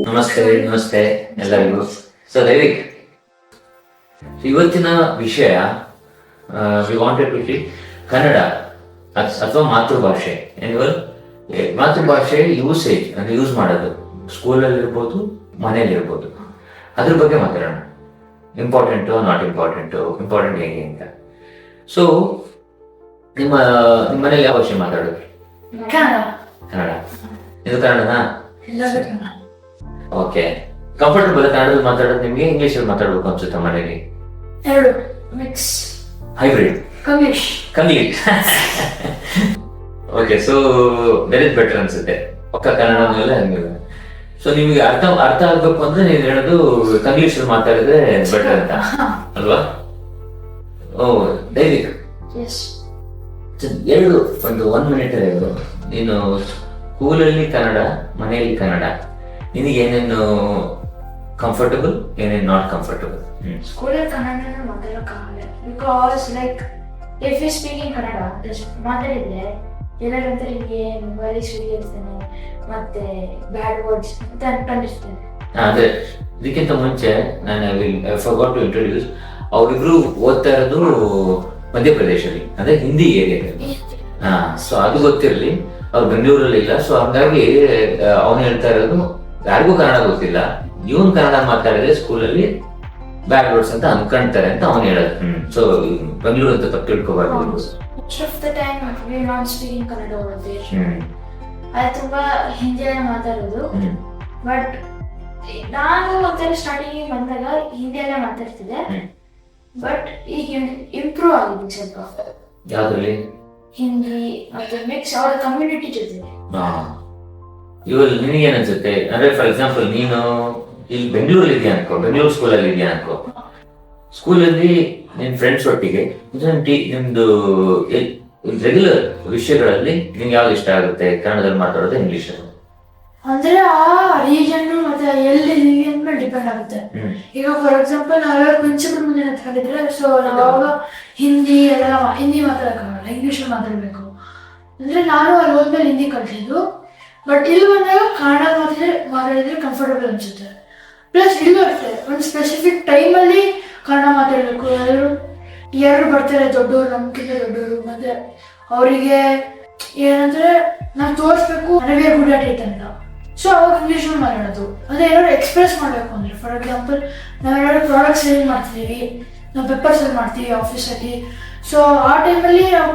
ನಮಸ್ತೆ ನಮಸ್ತೆ ಎಲ್ಲರಿಗೂ. ಸೊ ದೈವಿಕ್, ಇವತ್ತಿನ ವಿಷಯ we wanted to see Kannada ಅಥವಾ ಮಾತೃಭಾಷೆ. ಮಾತೃಭಾಷೆ ಯೂಸೇಜ್ ಅಂದ್ರೆ ಯೂಸ್ ಮಾಡೋದು ಸ್ಕೂಲಲ್ಲಿ ಇರ್ಬೋದು, ಮನೇಲಿ ಇರ್ಬೋದು, ಅದ್ರ ಬಗ್ಗೆ ಮಾತಾಡೋಣ. ಇಂಪಾರ್ಟೆಂಟು, ನಾಟ್ ಇಂಪಾರ್ಟೆಂಟು, ಇಂಪಾರ್ಟೆಂಟ್ ಹೇಗೆ ಅಂತ. ಸೊ ನಿಮ್ಮ ಮನೇಲಿ ಯಾವ ಭಾಷೆ ಮಾತಾಡೋದು? ಕನ್ನಡ. ಇದು ಕನ್ನಡನಾ? ಓಕೆ. ಕಂಫರ್ಟಬಲ್ ಕನ್ನಡದಲ್ಲಿ ಮಾತಾಡೋದು ನಿಮ್ಗೆ? ಇಂಗ್ಲಿಷಲ್ಲಿ ಮಾತಾಡ್ಬೇಕು ಅನ್ಸುತ್ತೆ ಮನೇಲಿ? ಎರಡು mix, hybrid, Kanglish. Okay. So very better ಅನ್ಸುತ್ತೆ. ಪಕ್ಕ ಕನ್ನಡ ಮೇಲೆ ಹಂಗಿಲ್ಲ. ಸೊ ನಿಮಗೆ ಅರ್ಥ ಆಗ್ಬೇಕು ಅಂದ್ರೆ ನೀವು ಹೇಳೋದು ಕಂಗ್ಲೀಷಲ್ಲಿ ಮಾತಾಡಿದ್ರೆ ಬೆಟರ್ ಅಂತ ಅಲ್ವಾ? ಓ ದೈವಿಕ್, ಎರಡು ಒಂದು 1 ಮಿನಿಟ್ ಹೇಳು. ನೀನು ಸ್ಕೂಲಲ್ಲಿ ಕನ್ನಡ, ಮನೆಯಲ್ಲಿ ಕನ್ನಡ, ನಿನಗೆ ಏನೇನು ಕಂಫರ್ಟಬಲ್, ಏನೇನು ನಾಟ್ ಕಂಫರ್ಟಬಲ್? ಸ್ಕೂಲಲ್ಲಿ ಕನ್ನಡ ಮಾತಾಡೋಕ್ಕಾಗಲ್ಲ. Because like if you speaking Kannada ಮಾತಾಡಿದ್ರೆ ಎಲ್ಲರಂತ ನಿಮಗೆ ಮೊಬೈಲ್ ಸುಳಿ ಇರ್ತಾನೆ, ಮತ್ತೆ ಬ್ಯಾಡ್ ವರ್ಡ್ಸ್ ಅಂತ ಅನ್ಕೊಂಡಿರ್ತಾರೆ. ಅದೇ ಇದಕ್ಕಿಂತ ಮುಂಚೆ ನಾನು ಫಾರ್ಗಾಟ್ ಟು ಇಂಟ್ರೊಡ್ಯೂಸ್, ಅವರಿಬ್ರು ಓದ್ತಾ ಇರೋದು ಮಧ್ಯಪ್ರದೇಶಲ್ಲಿ, ಅಂದ್ರೆ ಹಿಂದಿ ಏರಿಯಾದಲ್ಲಿ. ಸೊ ಅದು ಗೊತ್ತಿರಲಿ, ಅವ್ರು ಬೆಂಗಳೂರಲ್ಲಿ ಇಲ್ಲ. ಸೊ ಹಂಗಾಗಿ ಅವನು ಹೇಳ್ತಾ ಇರೋದು ಯಾರಿಗೂ ಕನ್ನಡ ಗೊತ್ತಿಲ್ಲ, ಇವನ್ ಕನ್ನಡ ಮಾತಾಡಿದ್ರೆ ಸ್ಕೂಲಲ್ಲಿ ಬ್ಯಾಡ್ ವರ್ಡ್ಸ್ ಅಂತ ಅನ್ಕೊಂತಾರೆ ಅಂತ ಅವನು ಹೇಳೋದು. ಸೊ ಬೆಂಗಳೂರು ಅಂತ ತಪ್ಪು ತಿಳ್ಕೊಬಾರ್ದು. Most of the time we are not speaking Kannada over there. ಅದು ತುಂಬಾ ಹಿಂದಿಯಲ್ಲೇ ಮಾತಾಡೋದು. ಬಟ್ ನಾನು ಒಂಥರ ಸ್ಟಾರ್ಟಿಂಗ್ ಬಂದಾಗ ಹಿಂದಿಯಲ್ಲೇ ಮಾತಾಡ್ತಿದ್ದೆ. ಬಟ್ ಈಗ ಇಂಪ್ರೂವ್ ಆಗಿದೆ ಸ್ವಲ್ಪ. ಯಾವ್ದ್ರಲ್ಲಿ? ಹಿಂದಿ ಮತ್ತೆ ಮಿಕ್ಸ್ ಅವರ ಕಮ್ಯುನಿಟಿ ಜೊತೆ. ಇವಾಗ ನಿನಗೇನ್ ಅನ್ಸುತ್ತೆ ಅಂದ್ರೆ, ಫಾರ್ ಎಕ್ಸಾಂಪಲ್ ನೀನು ಇಲ್ಲಿ ಬೆಂಗಳೂರಲ್ಲಿ ಇದೆಯಾ ಅನ್ಕೋ, ಬೆಂಗಳೂರು ಸ್ಕೂಲಲ್ಲಿ ಇದೆಯಾ ಅನ್ಕೋ. ಸ್ಕೂಲಲ್ಲಿ ನಿನ್ ಫ್ರೆಂಡ್ಸ್ ಒಟ್ಟಿಗೆ ನಿಮ್ದು ರೆಗ್ಯುಲರ್ ವಿಷಯಗಳಲ್ಲಿ ನಿನ್ಗೆ ಯಾವ್ದು ಇಷ್ಟ ಆಗುತ್ತೆ? ಕನ್ನಡದಲ್ಲಿ ಮಾತಾಡೋದು, ಇಂಗ್ಲಿಷ್? ಅಂದ್ರೆ ಆ ರೀಜನ್ ಮತ್ತೆ ಎಲ್ಲಿ ಮೇಲೆ ಡಿಪೆಂಡ್ ಆಗುತ್ತೆ. ಈಗ ಫಾರ್ ಎಕ್ಸಾಂಪಲ್ ನಾವೆಲ್ಲ ಪ್ರಿನ್ಸಿಪಲ್ ಮುಂದೆ ನಿಂತ್ಕೊಂಡಿದ್ರೆ, ಸೊ ನಾವಾಗ ಹಿಂದಿ ಮಾತಾಡಕ್ಕಾಗಲ್ಲ, ಇಂಗ್ಲಿಷ್ ಮಾತಾಡ್ಬೇಕು. ಅಂದ್ರೆ ನಾನು ಅಲ್ಲಿ ಹೋದ್ಮೇಲೆ ಹಿಂದಿ ಕಲ್ತಿದ್ದು. ಬಟ್ ಇಲ್ಲಿ ಬಂದಾಗ ಕನ್ನಡ ಮಾತಾಡಿದ್ರೆ ಕಂಫರ್ಟಬಲ್ ಅನ್ಸುತ್ತೆ. ಪ್ಲಸ್ ಇಲ್ಲೂ ಅಷ್ಟೇ, ಒಂದು ಸ್ಪೆಸಿಫಿಕ್ ಟೈಮಲ್ಲಿ ಕನ್ನಡ ಮಾತಾಡಬೇಕು. ಯಾರು ಬರ್ತಾರೆ ದೊಡ್ಡವರು, ನಮ್ಗಿಂತ ದೊಡ್ಡವರು, ಮತ್ತೆ ಅವರಿಗೆ ಏನಂದ್ರೆ ನಾವು ತೋರಿಸ್ಬೇಕು we are good at it ಅಂತ. ಸೊ ಅವಾಗ ಇಂಗ್ಲೀಷ್ ಮಾತಾಡೋದು. ಅದೇ ಏನಾದ್ರು ಎಕ್ಸ್ಪ್ರೆಸ್ ಮಾಡಬೇಕು ಅಂದ್ರೆ, ಫಾರ್ ಎಕ್ಸಾಂಪಲ್ ನಾವೇನಾದ್ರು ಪ್ರಾಡಕ್ಟ್ ಸೇಲ್ ಮಾಡ್ತಿದ್ದೀವಿ, ನಾವು ಪೇಪರ್ ಸೇಲ್ ಮಾಡ್ತೀವಿ ಆಫೀಸಲ್ಲಿ. ಸೊ ಆ ಟೈಮಲ್ಲಿ ನಾವು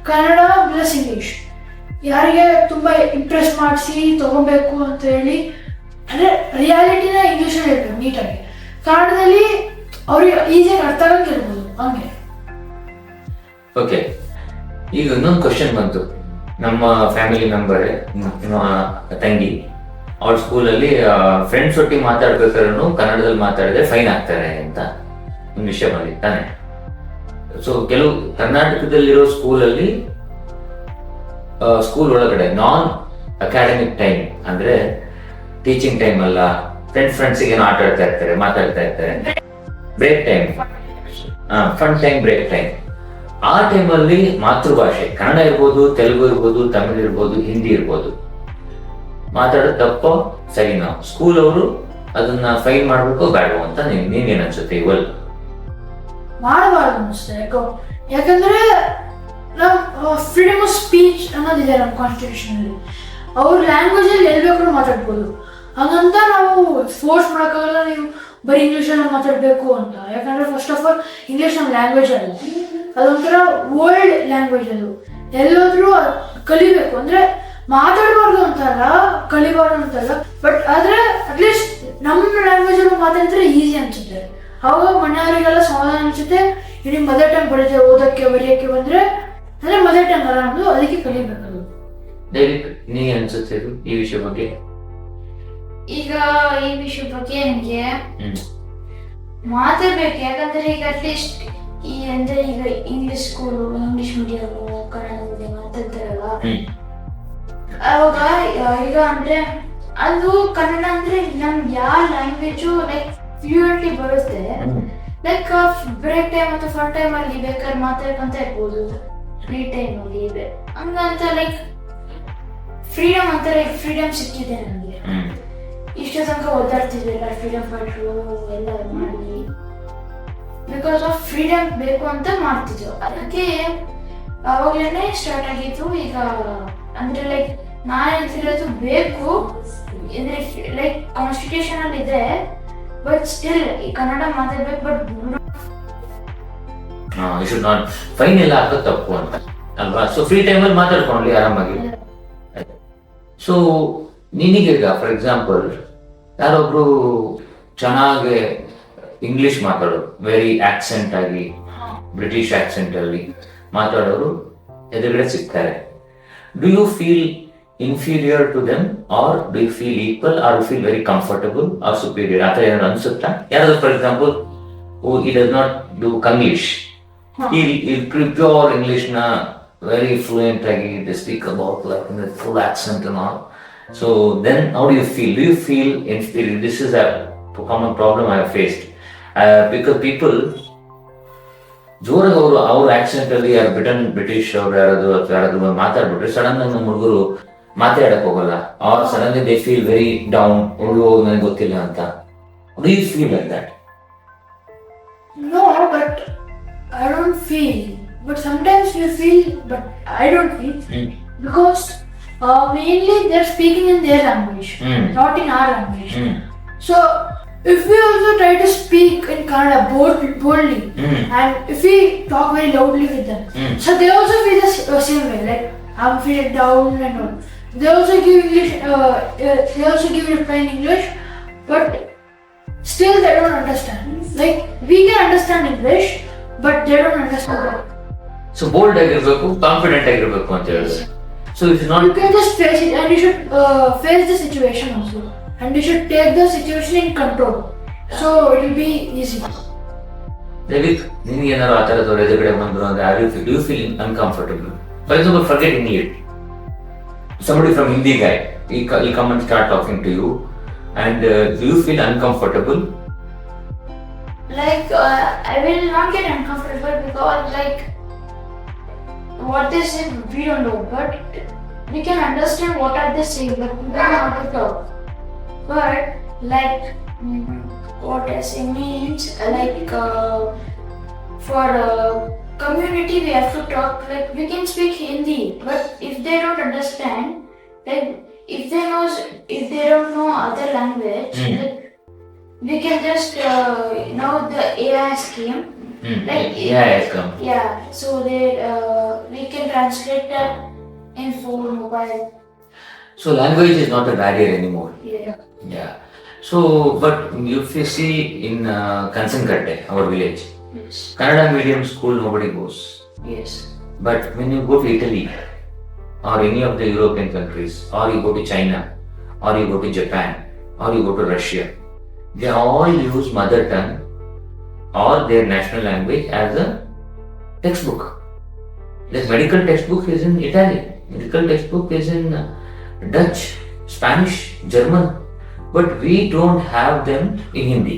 ಕನ್ನಡ ಪ್ಲಸ್ ಇಂಗ್ಲೀಷ್ ಯಾರಿಗೆ ತುಂಬಾ ಇಂಪ್ರೆಸ್ ಮಾಡಿಸಿ ತಗೋಬೇಕು ಅಂತ ಹೇಳಿ, ಅಂದ್ರೆ ರಿಯಾಲಿಟಿನ ಇಂಗ್ಲೀಷಲ್ಲಿ ಹೇಳ್ಬೇಕು ನೀಟಾಗಿ. ಕನ್ನಡದಲ್ಲಿ ಅವ್ರಿಗೆ ಈಸಿಯಾಗಿ ಅರ್ಥ ಆಗಂಗೆ ಇರ್ಬೋದು ಹಂಗೆ. ಓಕೆ. ಈಗ ಇನ್ನೊಂದು ಕ್ವಶನ್ ಬಂತು. ನಮ್ಮ ಫ್ಯಾಮಿಲಿ ಮೆಂಬರ್ ತಂಗಿ, ಅವ್ರ ಸ್ಕೂಲಲ್ಲಿ ಫ್ರೆಂಡ್ಸ್ ಒಟ್ಟಿಗೆ ಮಾತಾಡ್ಬೇಕಾದ್ರೂ ಕನ್ನಡದಲ್ಲಿ ಮಾತಾಡಿದ್ರೆ ಫೈನ್ ಆಗ್ತಾರೆ ಅಂತ ಒಂದು ವಿಷಯ ಬಂದಿತ್ತು ತಾನೆ. ಸೊ ಕೆಲವು ಕರ್ನಾಟಕದಲ್ಲಿರೋ ಸ್ಕೂಲಲ್ಲಿ ಸ್ಕೂಲ್ ಒಳಗಡೆ ನಾನ್ ಅಕಾಡೆಮಿಕ್ ಟೈಮ್ ಅಂದ್ರೆ ಟೀಚಿಂಗ್ ಟೈಮ್ ಅಲ್ಲ, ಫ್ರೆಂಡ್ಸಿಗೆ ಏನೋ ಆಟ ಆಡ್ತಾ ಇರ್ತಾರೆ, ಮಾತಾಡ್ತಾ ಇರ್ತಾರೆ, break time, fun time, break time, ಆ ಟೈಮಲ್ಲಿ ಮಾತೃಭಾಷೆ ಕನ್ನಡ ಇರ್ಬೋದು, ತೆಲುಗು ಇರ್ಬೋದು, ತಮಿಳ್ ಇರ್ಬೋದು, ಹಿಂದಿ ಇರ್ಬೋದು, ಮಾತಾಡೋದು ತಪ್ಪೋ ಸರಿನೋ? ಸ್ಕೂಲ್ ಅವರು ಅದನ್ನ ಫೈನ್ ಮಾಡ್ಬೇಕು ಬೇಡವೋ ಅಂತ ನೀವೇನ್ ಅನ್ಸುತ್ತೆ? ಇವಲ್ ಮಾಡಬಾರ್ದು ಅನಿಸುತ್ತೆ. ಯಾಕಂದ್ರೆ ನಾವು ಫ್ರೀಡಮ್ ಆಫ್ ಸ್ಪೀಚ್ ಅನ್ನೋದಿದೆ ನಮ್ಮ ಕಾನ್ಸ್ಟಿಟ್ಯೂಷನ್ ಅಲ್ಲಿ. ಅವ್ರ ಲ್ಯಾಂಗ್ವೇಜ್ ಅಲ್ಲಿ ಎಲ್ಲಿ ಬೇಕಾದ್ರೂ ಮಾತಾಡ್ಬೋದು. ಹಂಗಂತ ನಾವು ಫೋರ್ಸ್ ಮಾಡೋಕ್ಕಾಗಲ್ಲ ನೀವು ಬರೀ ಇಂಗ್ಲೀಷಲ್ಲಿ ಮಾತಾಡಬೇಕು ಅಂತ. ಯಾಕಂದ್ರೆ ಫಸ್ಟ್ ಆಫ್ ಆಲ್ ಇಂಗ್ಲೀಷ್ ನಮ್ಮ ಲ್ಯಾಂಗ್ವೇಜ್ ಅಲ್ಲ, ಅದೊಂಥರ ವರ್ಲ್ಡ್ ಲ್ಯಾಂಗ್ವೇಜ್. ಅದು ಎಲ್ಲೋದ್ರೂ ಕಲಿಬೇಕು. ಅಂದ್ರೆ ಮಾತಾಡಬಾರ್ದು ಅಂತಲ್ಲ, ಕಲಿಬಾರ್ದು ಅಂತಲ್ಲ, ಬಟ್ ಆದ್ರೆ ಅಟ್ಲೀಸ್ಟ್ ನಮ್ಮ ಲ್ಯಾಂಗ್ವೇಜ್ ಅಲ್ಲಿ ಮಾತಾಡಿದ್ರೆ ಈಸಿ ಅನ್ಸುತ್ತೆ. ಅವಾಗ ಮನೆಯವರಿಗೆಲ್ಲ ಸಮಾಧಾನ ಅನ್ಸುತ್ತೆ. ಇಡೀ ಮದರ್ ಟಂಗ್ ಬರುತ್ತೆ, ಓದಕ್ಕೆ ಬರೆಯಕ್ಕೆ ಬಂದ್ರೆ ಅಂದ್ರೆ ಮದರ್ ಟಂಗ್ ಅಲ್ಲ ನಮ್ದು, ಅದಕ್ಕೆ ಕಲಿಬೇಕು. ದೈವಿಕ್, ನೀಗೆ ಅನ್ಸುತ್ತೆ ಈ ವಿಷಯ ಬಗ್ಗೆ? ಈಗ ಈ ವಿಷಯ ಬಗ್ಗೆ ನನಗೆ ಮಾತಾಡ್ಬೇಕು. ಯಾಕಂದ್ರೆ ಈಗ ಅಟ್ಲೀಸ್ಟ್ ಅಂದ್ರೆ ಈಗ English school, English medium, Kannada medium ಅಂತ ಇರ್ತಾರಲ್ಲ, ಅವಾಗ ಈಗ ಅಂದ್ರೆ ಅದು ಕನ್ನಡ ಅಂದ್ರೆ ನಮ್ಗೆ ಯಾವ ಲ್ಯಾಂಗ್ವೇಜು ಲೈಕ್ ಫ್ಲೂಯೆಂಟ್ಲಿ ಬರುತ್ತೆ. ಲೈಕ್ ಬ್ರೇಕ್ ಟೈಮ್ ಅಥವಾ ಫನ್ ಟೈಮ್ ಅಲ್ಲಿ ಬೇಕಾದ್ರೆ ಮಾತಾಡ್ಕೊಂತ ಇರ್ಬೋದು, ಫ್ರೀ ಟೈಮ್ ಅಲ್ಲಿ ಹಂಗಂತ ಲೈಕ್ ಫ್ರೀಡಮ್ ಅಂತಾರೆ. ಫ್ರೀಡಮ್ ಸಿಕ್ಕಿದೆ ನನಗೆ. ಈ ಇಷ್ಟು ತನಕ ಓದಾಡ್ತಿದ್ವಿಲ್ಲ ಫ್ರೀಡಮ್ ಫೈಟ್ರು ಎಲ್ಲ ಮಾಡಿ ಬಿಕಾಸ್ ಆಫ್ ಫ್ರೀಡಮ್ ಬೇಕು ಅಂತ ಮಾಡ್ತಿದ್ವು. ಅದಕ್ಕೆ ಅವಾಗಲೇ ಸ್ಟಾರ್ಟ್ ಆಗಿತ್ತು. ಈಗ ಅಂದ್ರೆ ಲೈಕ್ ನಾನು ಹೇಳ್ತಿರೋದು ಬೇಕು ಲೈಕ್ ಕಾನ್ಸ್ಟಿಟ್ಯೂಷನ್ ಅಲ್ಲಿ ಇದೆ, ಬಟ್ ಸ್ಟಿಲ್ ಈ ಕನ್ನಡ ಮಾತಾಡ್ಬೇಕು. But you should not fine ಎಲ್ಲ ಹಾಕೋದು ತಪ್ಪು ಅಂತ ಅಲ್ವಾ? ಸೊ ಫ್ರೀ ಟೈಮಲ್ಲಿ ಮಾತಾಡ್ಕೊಂಡ್ಲಿ ಆರಾಮಾಗಿ. ಸೊ ನಿನಗೀಗ ಫಾರ್ ಎಕ್ಸಾಂಪಲ್ ಯಾರೊಬ್ರು ಚೆನ್ನಾಗಿ ಇಂಗ್ಲಿಷ್ ಮಾತಾಡೋರು, ವೆರಿ ಆಕ್ಸೆಂಟ್ ಆಗಿ ಬ್ರಿಟಿಷ್ ಆಕ್ಸೆಂಟ್ ಅಲ್ಲಿ ಮಾತಾಡೋರು ಎದುರುಗಡೆ ಸಿಗ್ತಾರೆ, do you feel inferior to them or do you feel equal or you feel very comfortable or superior? ಆ ಥರ ಏನಾದ್ರು ಅನ್ಸುತ್ತಾ? ಯಾರಾದ್ರು for example he does not do Kanglish, he pure English na very fluent agi they speak about like in the full accent and all. So then how do you feel? Do you feel inferior? This is a common problem I have faced because people ಜೋರಾಗಿ ಅವ್ರ accent ಅಲ್ಲಿ ಯಾರು British ಅವ್ರು ಯಾರಾದ್ರು ಮಾತಾಡ್ಬಿಟ್ರೆ sudden ಆಗಿ ನಮ್ಮ ಹುಡುಗರು ಮಾತಾಡಕ್ ಹೋಗಲ್ಲ, or suddenly they feel very down, ನನಗೆ ಗೊತ್ತಿಲ್ಲ ಅಂತ. Do you feel like that? No, but I don't feel. But sometimes you feel, but I don't feel. Because mainly they're speaking in their language, not in our language. So if we also try to speak in Kannada boldly, and if we talk very loudly with them, so they also feel the same way. Like I'm feeling down and all. They also give English. They also give reply in English, but still they don't understand. Like we can understand English, but they don't understand that. So bold ಆಗಿರ್ಬೇಕು, confident ಆಗಿರ್ಬೇಕು ಅಂತ ಹೇಳಿದ್ರೆ. So it's not. You can just face it, and you should face the situation also, and you should take the situation in control. So it will be easy. Daivyk, ನಿನಗೆ ಏನಾದ್ರು ಆ ಥರದವ್ರು ಎದುರುಗಡೆ ಬಂದ್ರು ಅಂದ್ರೆ do you feel uncomfortable? For example, forget English. Somebody from Hindi guy, he'll come and start talking to you, and do you feel uncomfortable? Like I will not get uncomfortable because like what they say we don't know, but we can understand what are they saying, but we don't know how to talk. But like what I say means like for community we have to talk, like we can speak Hindi, but if they don't understand, like if they don't know other language, like, we can just now the AI scheme. Like AI has come. Yeah, so we can translate that in phone, mobile. So language is not a barrier anymore. Yeah. So, but if you see in Kansankatte, our village, Yes. Kannada medium school nobody goes. Yes. But when you go to Italy or any of the European countries, or you go to China, or you go to Japan, or you go to Russia, they all use mother tongue or their national language as a textbook. The medical textbook is in Italian, medical textbook is in Dutch, Spanish, German, but we don't have them in Hindi.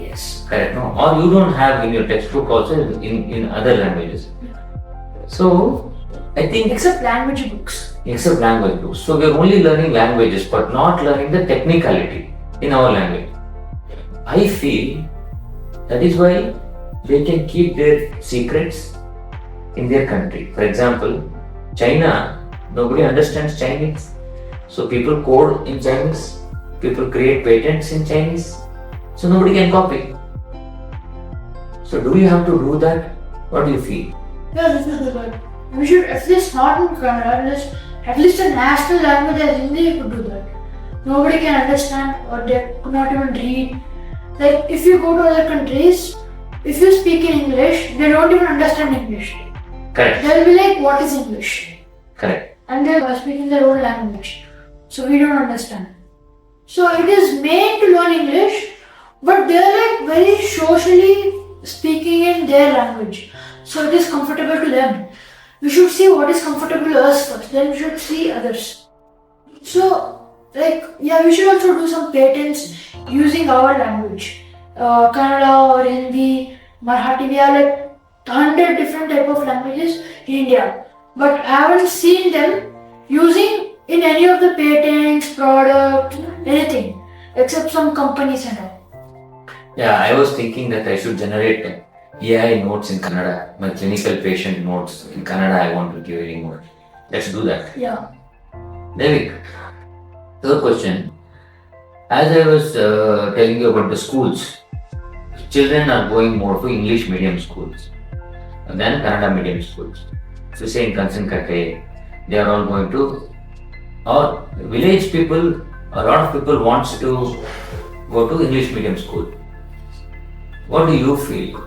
Yes. Correct, no? Or you don't have in your textbook also in other languages. So, I think Except language books. Except language books. So, we are only learning languages but not learning the technicality in our language. I feel that is why they can keep their secrets in their country. For example, China, nobody understands Chinese. So people code in Chinese, people create patents in Chinese, so nobody can copy. So do you have to do that? What do you feel? Yeah, this is good. We should at least not in Kannada, at least a national language as Hindi, you could do that. Nobody can understand or they could not even read. Like if you go to other countries, if you speak in English, they don't even understand English. Correct. They'll be like, what is English? Correct. And they're speaking their own language. So we don't understand. So it is made to learn English, but they're like very socially speaking in their language. So it is comfortable to them. We should see what is comfortable to us first, then we should see others. So like, yeah, we should also do some patents using our language. Kannada or Hindi, Marathi, we have like 100 different type of languages in India. But I haven't seen them using in any of the patents, products, anything except some companies and all. Yeah, I was thinking that I should generate AI notes in Kannada. My clinical patient notes in Kannada I want to give anymore. Let's do that. Yeah. Daivyk, third question. As I was telling you about the schools, children are going more to English medium schools than Kannada medium schools. So say in Kansankate, they are all going to, or village people, a lot of people wants to go to English medium school. What do you feel?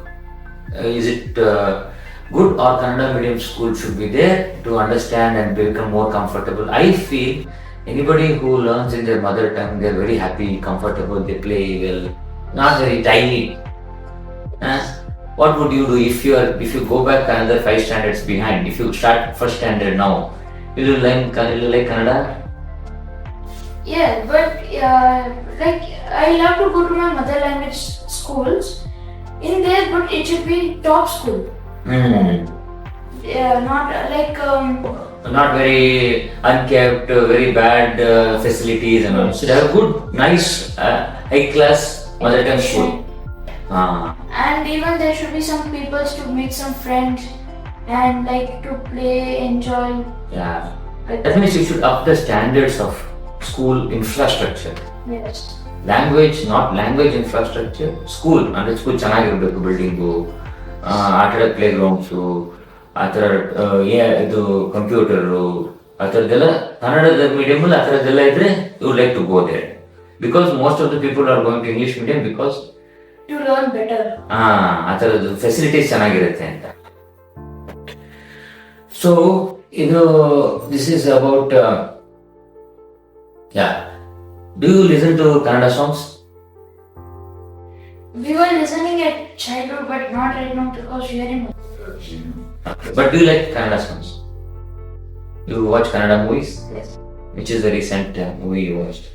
Is it good or Kannada medium school should be there to understand and become more comfortable? I feel anybody who learns in their mother tongue, they are very happy, comfortable, they play well, not very tiny. What would you do if you go back another 5 standards behind? If you start first standard now, will you like Kannada? Yeah, but like I love to go to my mother language schools in there, but it should be top school. Yeah, not like Not very unkept, very bad facilities and all. Should have good, nice, high class mother tongue school. And even there should be some people to make some friends and like to play, enjoy. Yeah. That means you should up the standards of school infrastructure. Yes. Language, not language infrastructure. School, ಅಂದ್ರೆ school ಚೆನ್ನಾಗಿರ್ಬೇಕು, building, ಆಟದ play grounds, ಆ ಥರ ಇದು computer, ಆ ಥರದ್ದೆಲ್ಲ ಕನ್ನಡದ ಮೀಡಿಯಮಲ್ಲಿ ಆ ಥರದ್ದೆಲ್ಲ ಇದ್ರೆ you like to go there. Because most of the people are going to English medium because To learn better. ಆ ಥರದ್ದು ಫೆಸಿಲಿಟೀಸ್ ಚೆನ್ನಾಗಿರುತ್ತೆ ಅಂತ. ಸೊ ಇದು this is about Do you listen to Kannada songs? We were listening at childhood, but not right now because we are in. But do you like Kannada songs? You watch Kannada movies? Yes. Which is the recent movie you watched?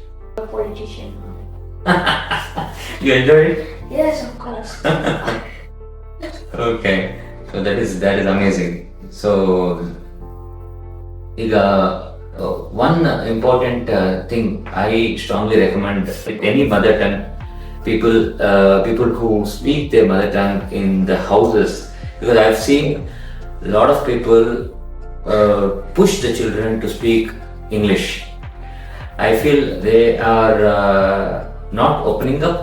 A politician. You enjoyed it? Yes, of course. Okay. So that is amazing. So one important thing I strongly recommend with any mother tongue people who speak their mother tongue in the houses, because I've seen a lot of people push the children to speak English. I feel they are not opening up.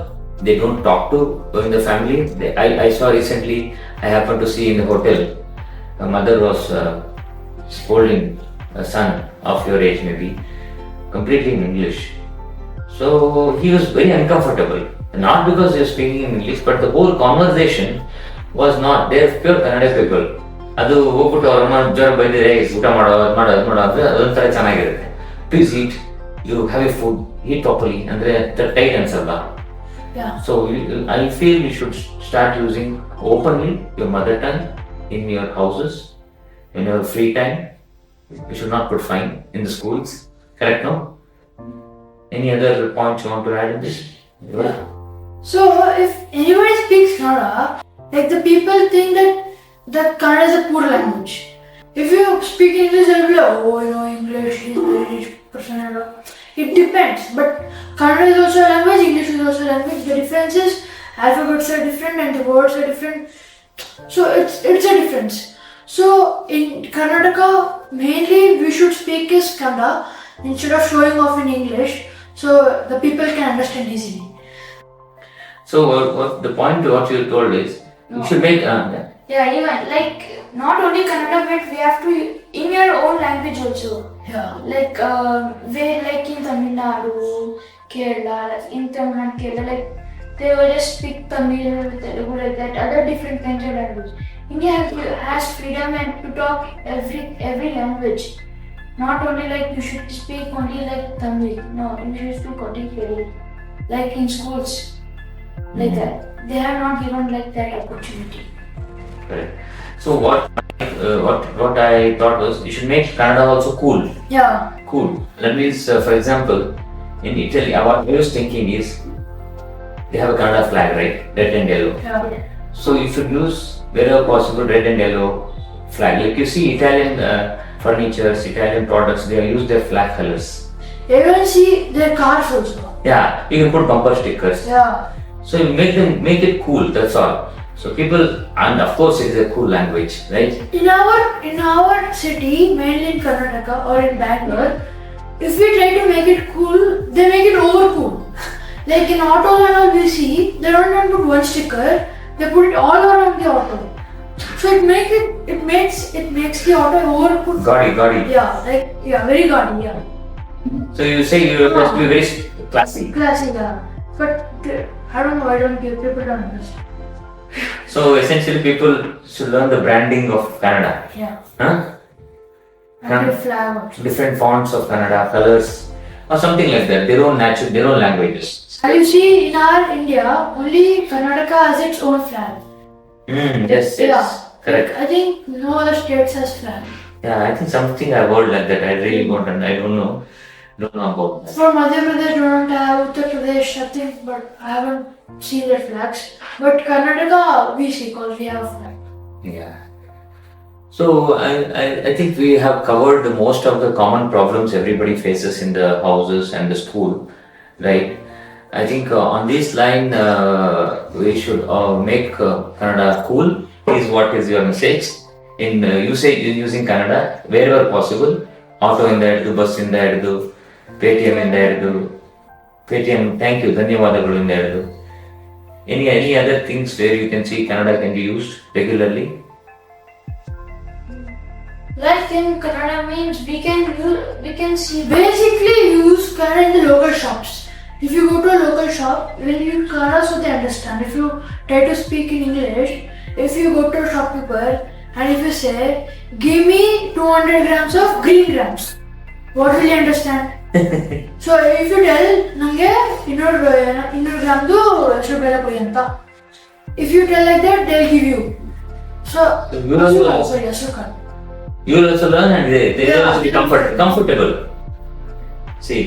They don't talk to in the family. I saw recently, I happened to see in the hotel, a mother was scolding a son of your age maybe, completely in English. So he was very uncomfortable. Not because he was speaking in English, but the whole conversation was not. They are pure Kannada people. ಅದು ಹೋಗ್ಬಿಟ್ಟು ಅವ್ರ ಜ್ವರ ಬಂದಿದೆ, ಊಟ ಮಾಡೋ ಅದು ಮಾಡೋ ಅಂದರೆ ಅದೊಂಥರ ಚೆನ್ನಾಗಿರುತ್ತೆ. Please eat, you have a food, eat properly ಅಂದರೆ ಟೈಟ್ ಅನ್ಸಲ್ಲ. So I feel you should start using openly your mother tongue in your houses, in your free time. You should not put fine in the schools. Correct, no? Any other points you want to add in this? Yeah. So if anybody speaks Kannada, like the people think that Kannada is a poor language. If you speak English, they'll be like, oh, you know, English is very rich person and all. It depends, but Kannada is also a language, English is also a language. The difference is alphabets are different and the words are different. So it's a difference. So in Karnataka, mainly we should speak is Kannada instead of showing off in English, so the people can understand easily. So what the point what you told is you should make Yeah, even like not only Kannada, but we have to in your own language also. Yeah. Like where like in Tamil Nadu, Kerala, in Tamil Nadu, Kerala, like they will just speak Tamil, Telugu, like that, other different kinds of language. India has freedom and to talk every language. Not only like you should speak only like Tamil. No, you should speak only Kerala. Like in schools, like that. They have not given like that opportunity. Correct. So what I thought was you should make Kannada also cool. Yeah. Cool. That means, for example, in Italy, what I was thinking is they have a Kannada flag, right? Red and yellow. Yeah. So you should use wherever possible red and yellow flag. Like you see Italian furnitures, Italian products, they use their flag colors. You can see their cars also. Yeah, you can put bumper stickers. Yeah. So you make it cool. That's all. So people, and of course, it's a cool language, right? In our city, mainly in Karnataka or in Bangalore, if we try to make it cool, they make it over cool. Like in autos and all we see, they don't even put one sticker, they put it all around the auto. So it makes the auto over cool. Gaudy. Yeah, very gaudy, yeah. So you say you have to be very classy. Classy, yeah. But I don't know, people don't understand. So essentially people should learn the branding of Kannada. Yeah. Huh? And the flag also. Different fonts of Kannada, colors, or something like that. Their own languages. And you see, in our India, only Karnataka has its own flag. Yes. Yeah. Correct. I think no other states has flag. Yeah, I think something I've heard like that. I really don't know about that. For Madhya Pradesh, don't have Uttar Pradesh, nothing, but I haven't seen their flags. But Karnataka, we see, because we have a flag. Yeah. So I think we have covered most of the common problems everybody faces in the houses and the school, right? I think on this line we should make Kannada cool. What is your message in using Kannada wherever possible? Auto ಇಂದ ಹಿಡಿದು bus ಇಂದ ಹಿಡಿದು Paytm ಇಂದ ಹಿಡಿದು Paytm thank you ಧನ್ಯವಾದಗಳು ಇಂದ ಹಿಡಿದು any other things where you can see Kannada can be used regularly? Like in Kannada means we can see basically use Kannada in the local shops. If you go to a local shop, when you use Kannada, so they understand. If you try to speak in English, if you go to a shopkeeper and if you say, give me 200 grams of green grams, what will he understand? So if you tell, nange 200 gramdu ಎಷ್ಟು ಬೆಲೆ ಕೊಡಿ ಅಂತ, if you tell like that, they'll give you. So you will also learn and they will also be comfortable. See,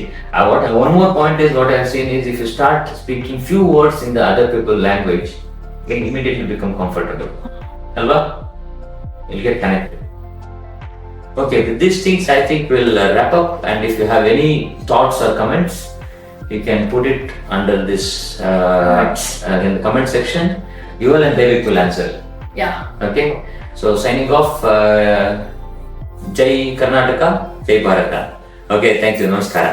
one more point is what I have seen is if you start speaking few words in the other people's language, you can immediately become comfortable. Alva? You'll get connected. Okay, with these things I think we'll wrap up, and if you have any thoughts or comments, you can put it under this in the comment section. Yuval and Daivyk will answer. Yeah. Okay, so signing off. Jai Karnataka, Jai Bharata. Okay, thank you. Namaskara.